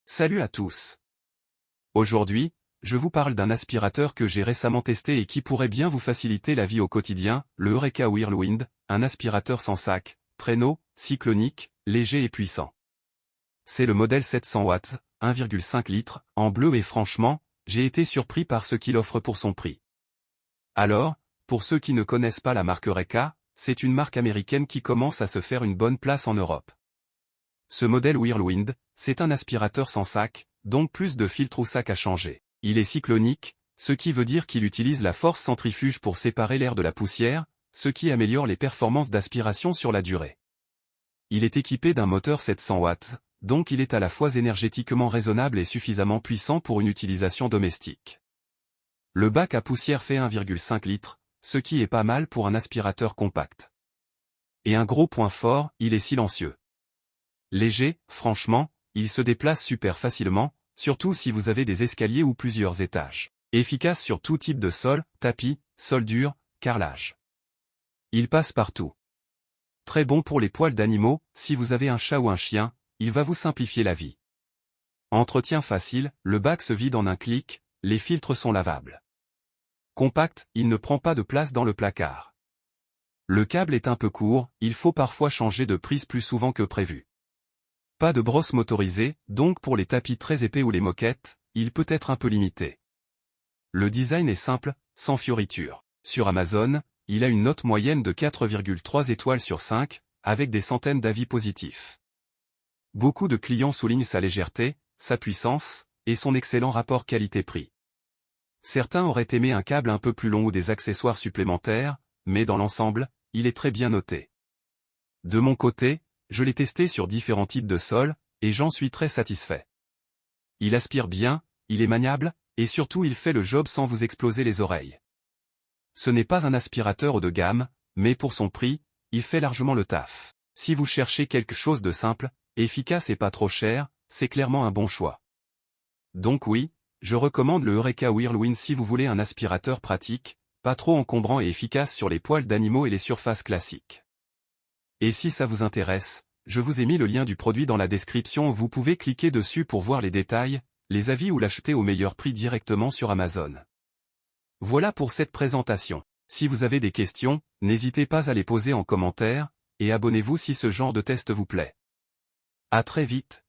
Salut à tous. Aujourd'hui, je vous parle d'un aspirateur que j'ai récemment testé et qui pourrait bien vous faciliter la vie au quotidien, le Eureka Whirlwind, un aspirateur sans sac, traîneau, cyclonique, léger et puissant. C'est le modèle 700 watts, 1,5 litres, en bleu et franchement, j'ai été surpris par ce qu'il offre pour son prix. Alors, pour ceux qui ne connaissent pas la marque Eureka, c'est une marque américaine qui commence à se faire une bonne place en Europe. Ce modèle Whirlwind, c'est un aspirateur sans sac, donc plus de filtre ou sac à changer. Il est cyclonique, ce qui veut dire qu'il utilise la force centrifuge pour séparer l'air de la poussière, ce qui améliore les performances d'aspiration sur la durée. Il est équipé d'un moteur 700 watts, donc il est à la fois énergétiquement raisonnable et suffisamment puissant pour une utilisation domestique. Le bac à poussière fait 1,5 litres, ce qui est pas mal pour un aspirateur compact. Et un gros point fort, il est silencieux. Léger, franchement, il se déplace super facilement, surtout si vous avez des escaliers ou plusieurs étages. Efficace sur tout type de sol, tapis, sol dur, carrelage. Il passe partout. Très bon pour les poils d'animaux, si vous avez un chat ou un chien, il va vous simplifier la vie. Entretien facile, le bac se vide en un clic, les filtres sont lavables. Compact, il ne prend pas de place dans le placard. Le câble est un peu court, il faut parfois changer de prise plus souvent que prévu. Pas de brosse motorisée, donc pour les tapis très épais ou les moquettes, il peut être un peu limité. Le design est simple, sans fioritures. Sur Amazon, il a une note moyenne de 4,3 étoiles sur 5, avec des centaines d'avis positifs. Beaucoup de clients soulignent sa légèreté, sa puissance, et son excellent rapport qualité-prix. Certains auraient aimé un câble un peu plus long ou des accessoires supplémentaires, mais dans l'ensemble, il est très bien noté. De mon côté, je l'ai testé sur différents types de sols, et j'en suis très satisfait. Il aspire bien, il est maniable, et surtout il fait le job sans vous exploser les oreilles. Ce n'est pas un aspirateur haut de gamme, mais pour son prix, il fait largement le taf. Si vous cherchez quelque chose de simple, efficace et pas trop cher, c'est clairement un bon choix. Donc oui, je recommande le Eureka Whirlwind si vous voulez un aspirateur pratique, pas trop encombrant et efficace sur les poils d'animaux et les surfaces classiques. Et si ça vous intéresse, je vous ai mis le lien du produit dans la description, vous pouvez cliquer dessus pour voir les détails, les avis ou l'acheter au meilleur prix directement sur Amazon. Voilà pour cette présentation. Si vous avez des questions, n'hésitez pas à les poser en commentaire, et abonnez-vous si ce genre de test vous plaît. À très vite.